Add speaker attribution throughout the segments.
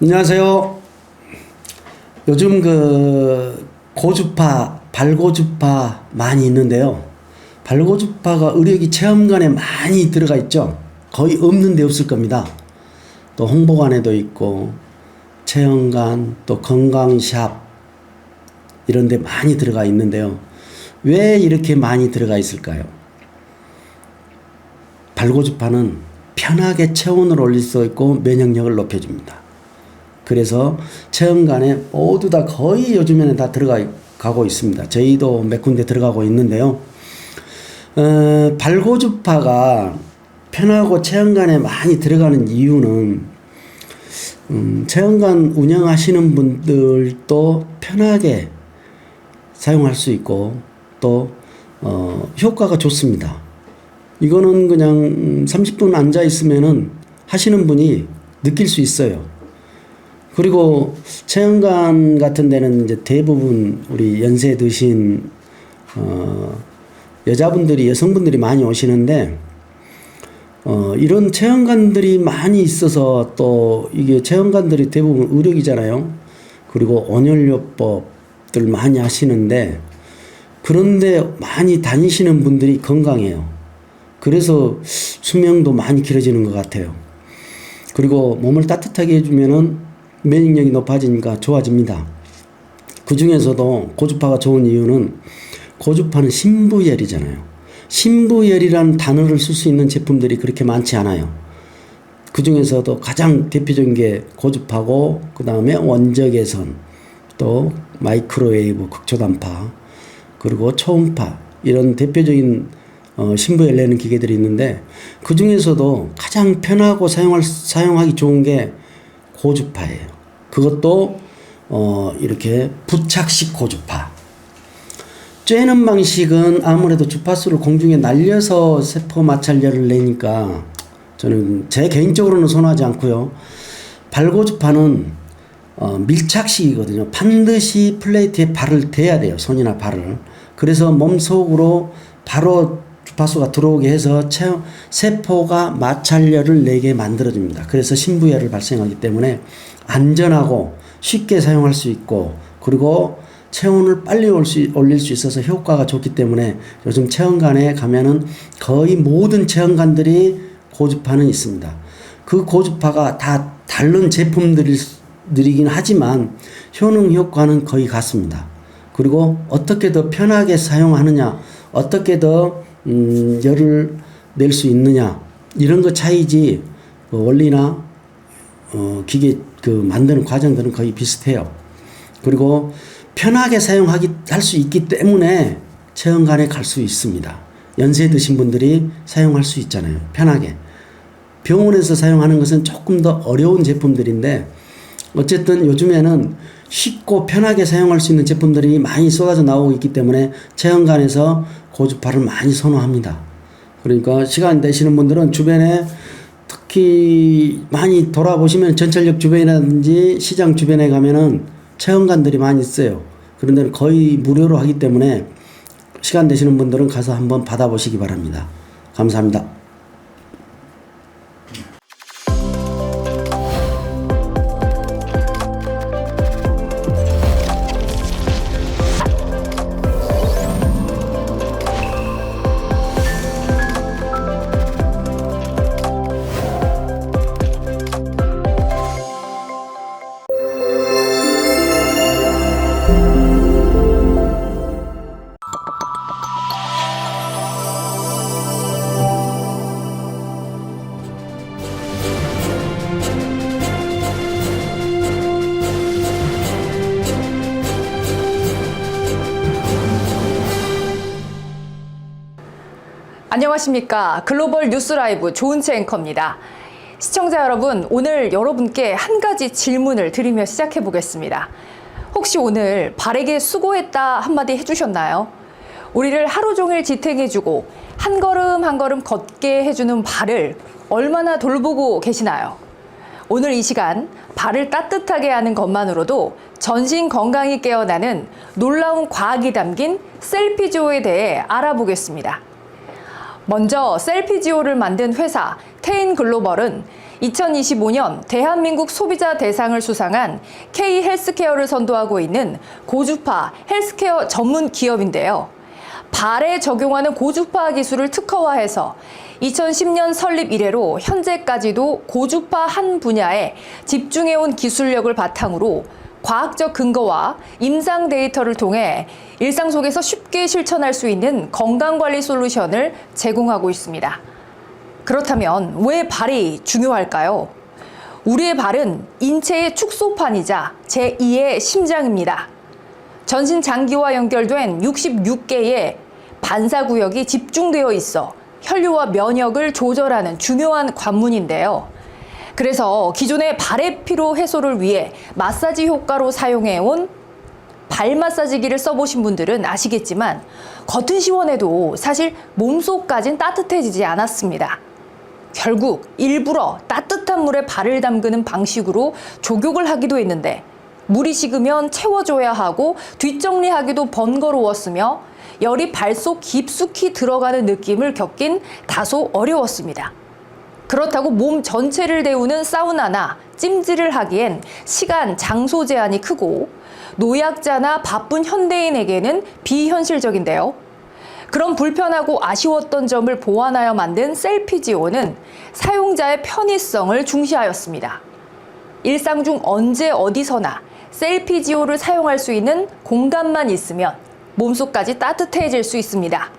Speaker 1: 안녕하세요. 요즘 고주파, 발고주파 많이 있는데요. 발고주파가 의료기 체험관에 많이 들어가 있죠. 거의 없는 데 없을 겁니다. 또 홍보관에도 있고 체험관, 또 건강샵 이런 데 많이 들어가 있는데요. 왜 이렇게 많이 들어가 있을까요? 발고주파는 편하게 체온을 올릴 수 있고 면역력을 높여줍니다. 그래서 체험관에 모두 다 거의 요즘에는 다 들어가고 있습니다. 저희도 몇 군데 들어가고 있는데요. 발고주파가 편하고 체험관에 많이 들어가는 이유는 체험관 운영하시는 분들도 편하게 사용할 수 있고 또 효과가 좋습니다. 이거는 그냥 30분 앉아 있으면은 하시는 분이 느낄 수 있어요. 그리고 체험관 같은 데는 이제 대부분 우리 연세 드신 여성분들이 많이 오시는데 이런 체험관들이 많이 있어서 또 이게 체험관들이 대부분 의료기잖아요. 그리고 온열요법들 많이 하시는데 그런데 많이 다니시는 분들이 건강해요. 그래서 수명도 많이 길어지는 것 같아요. 그리고 몸을 따뜻하게 해주면은 면역력이 높아지니까 좋아집니다. 그 중에서도 고주파가 좋은 이유는 고주파는 신부열이잖아요. 신부열이라는 단어를 쓸 수 있는 제품들이 그렇게 많지 않아요. 그 중에서도 가장 대표적인 게 고주파고 그 다음에 원적외선, 또 마이크로웨이브 극초단파, 그리고 초음파 이런 대표적인 신부열 내는 기계들이 있는데 그 중에서도 가장 편하고 사용하기 좋은 게 고주파예요. 그것도 이렇게 부착식 고주파. 쬐는 방식은 아무래도 주파수를 공중에 날려서 세포 마찰열을 내니까 저는 제 개인적으로는 선호하지 않고요. 발고주파는 밀착식이거든요. 반드시 플레이트에 발을 대야 돼요. 손이나 발을. 그래서 몸속으로 바로 주파수가 들어오게 해서 세포가 마찰열을 내게 만들어줍니다. 그래서 신부열을 발생하기 때문에 안전하고 쉽게 사용할 수 있고 그리고 체온을 빨리 올릴 수 있어서 효과가 좋기 때문에 요즘 체험관에 가면은 거의 모든 체험관들이 고주파는 있습니다. 그 고주파가 다 다른 제품들이긴 하지만 효과는 거의 같습니다. 그리고 어떻게 더 편하게 사용하느냐, 어떻게 더 열을 낼 수 있느냐 이런 거 차이지 원리나 기계 만드는 과정들은 거의 비슷해요. 그리고 편하게 할 수 있기 때문에 체험관에 갈 수 있습니다. 연세 드신 분들이 사용할 수 있잖아요. 편하게. 병원에서 사용하는 것은 조금 더 어려운 제품들인데 어쨌든 요즘에는 쉽고 편하게 사용할 수 있는 제품들이 많이 쏟아져 나오고 있기 때문에 체험관에서 고주파를 많이 선호합니다. 그러니까 시간 되시는 분들은 주변에 특히 많이 돌아보시면 전철역 주변이라든지 시장 주변에 가면은 체험관들이 많이 있어요. 그런 데는 거의 무료로 하기 때문에 시간 되시는 분들은 가서 한번 받아보시기 바랍니다. 감사합니다.
Speaker 2: 안녕하십니까. 글로벌 뉴스 라이브 조은채 앵커입니다. 시청자 여러분, 오늘 여러분께 한 가지 질문을 드리며 시작해 보겠습니다. 혹시 오늘 발에게 수고했다 한마디 해주셨나요? 우리를 하루 종일 지탱해주고 한 걸음 한 걸음 걷게 해주는 발을 얼마나 돌보고 계시나요? 오늘 이 시간 발을 따뜻하게 하는 것만으로도 전신 건강이 깨어나는 놀라운 과학이 담긴 셀피지오에 대해 알아보겠습니다. 먼저 셀피지오를 만든 회사 테인글로벌은 2025년 대한민국 소비자 대상을 수상한 K 헬스케어를 선도하고 있는 고주파 헬스케어 전문 기업인데요. 발에 적용하는 고주파 기술을 특허화해서 2010년 설립 이래로 현재까지도 고주파 한 분야에 집중해온 기술력을 바탕으로 과학적 근거와 임상 데이터를 통해 일상 속에서 쉽게 실천할 수 있는 건강관리 솔루션을 제공하고 있습니다. 그렇다면 왜 발이 중요할까요? 우리의 발은 인체의 축소판이자 제2의 심장입니다. 전신 장기와 연결된 66개의 반사구역이 집중되어 있어 혈류와 면역을 조절하는 중요한 관문인데요. 그래서 기존의 발의 피로 해소를 위해 마사지 효과로 사용해온 발 마사지기를 써보신 분들은 아시겠지만 겉은 시원해도 사실 몸속까진 따뜻해지지 않았습니다. 결국 일부러 따뜻한 물에 발을 담그는 방식으로 족욕을 하기도 했는데 물이 식으면 채워줘야 하고 뒷정리하기도 번거로웠으며 열이 발 속 깊숙이 들어가는 느낌을 겪긴 다소 어려웠습니다. 그렇다고 몸 전체를 데우는 사우나나 찜질을 하기엔 시간, 장소 제한이 크고 노약자나 바쁜 현대인에게는 비현실적인데요. 그런 불편하고 아쉬웠던 점을 보완하여 만든 셀피지오는 사용자의 편의성을 중시하였습니다. 일상 중 언제 어디서나 셀피지오를 사용할 수 있는 공간만 있으면 몸속까지 따뜻해질 수 있습니다.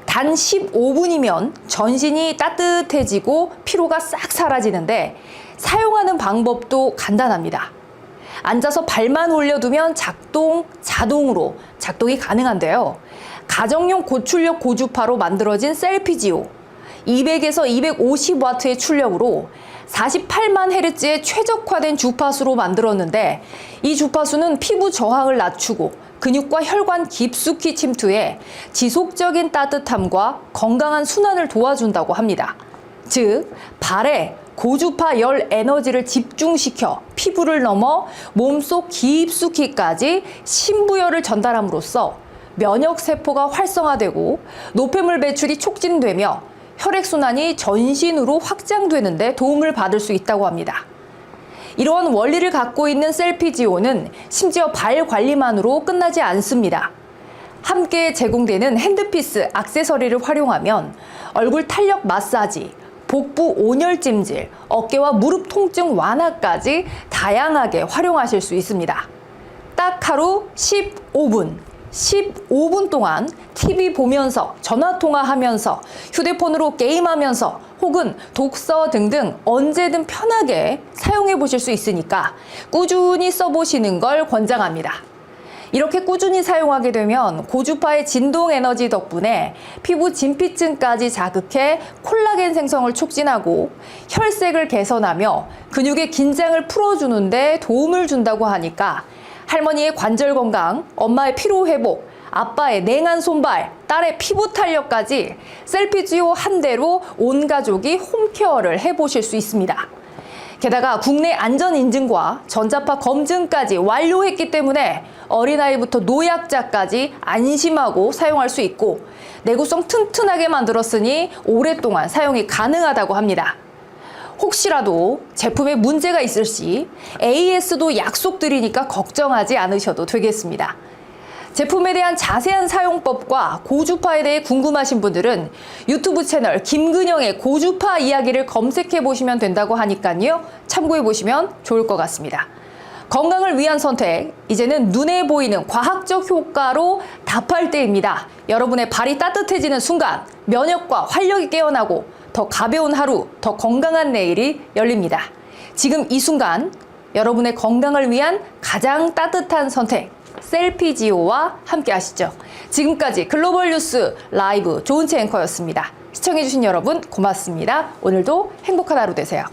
Speaker 2: 단 15분이면 전신이 따뜻해지고 피로가 싹 사라지는데 사용하는 방법도 간단합니다. 앉아서 발만 올려두면 자동으로 작동이 가능한데요. 가정용 고출력 고주파로 만들어진 셀피지오 200에서 250와트의 출력으로 48만 헤르츠의 최적화된 주파수로 만들었는데 이 주파수는 피부 저항을 낮추고 근육과 혈관 깊숙이 침투해 지속적인 따뜻함과 건강한 순환을 도와준다고 합니다. 즉, 발에 고주파 열 에너지를 집중시켜 피부를 넘어 몸속 깊숙이까지 심부열을 전달함으로써 면역세포가 활성화되고 노폐물 배출이 촉진되며 혈액순환이 전신으로 확장되는 데 도움을 받을 수 있다고 합니다. 이러한 원리를 갖고 있는 셀피지오는 심지어 발 관리만으로 끝나지 않습니다. 함께 제공되는 핸드피스 액세서리를 활용하면 얼굴 탄력 마사지, 복부 온열 찜질, 어깨와 무릎 통증 완화까지 다양하게 활용하실 수 있습니다. 딱 하루 15분 동안 TV 보면서, 전화통화하면서, 휴대폰으로 게임하면서 혹은 독서 등등 언제든 편하게 사용해 보실 수 있으니까 꾸준히 써보시는 걸 권장합니다. 이렇게 꾸준히 사용하게 되면 고주파의 진동 에너지 덕분에 피부 진피층까지 자극해 콜라겐 생성을 촉진하고 혈색을 개선하며 근육의 긴장을 풀어주는 데 도움을 준다고 하니까 할머니의 관절 건강, 엄마의 피로 회복, 아빠의 냉한 손발, 딸의 피부 탄력까지 셀피지오 한 대로 온 가족이 홈케어를 해보실 수 있습니다. 게다가 국내 안전 인증과 전자파 검증까지 완료했기 때문에 어린아이부터 노약자까지 안심하고 사용할 수 있고 내구성 튼튼하게 만들었으니 오랫동안 사용이 가능하다고 합니다. 혹시라도 제품에 문제가 있을 시 AS도 약속드리니까 걱정하지 않으셔도 되겠습니다. 제품에 대한 자세한 사용법과 고주파에 대해 궁금하신 분들은 유튜브 채널 김근영의 고주파 이야기를 검색해 보시면 된다고 하니까요. 참고해 보시면 좋을 것 같습니다. 건강을 위한 선택, 이제는 눈에 보이는 과학적 효과로 답할 때입니다. 여러분의 발이 따뜻해지는 순간 면역과 활력이 깨어나고 더 가벼운 하루, 더 건강한 내일이 열립니다. 지금 이 순간 여러분의 건강을 위한 가장 따뜻한 선택, 셀피지오와 함께 하시죠. 지금까지 글로벌 뉴스 라이브 조은채 앵커였습니다. 시청해주신 여러분 고맙습니다. 오늘도 행복한 하루 되세요.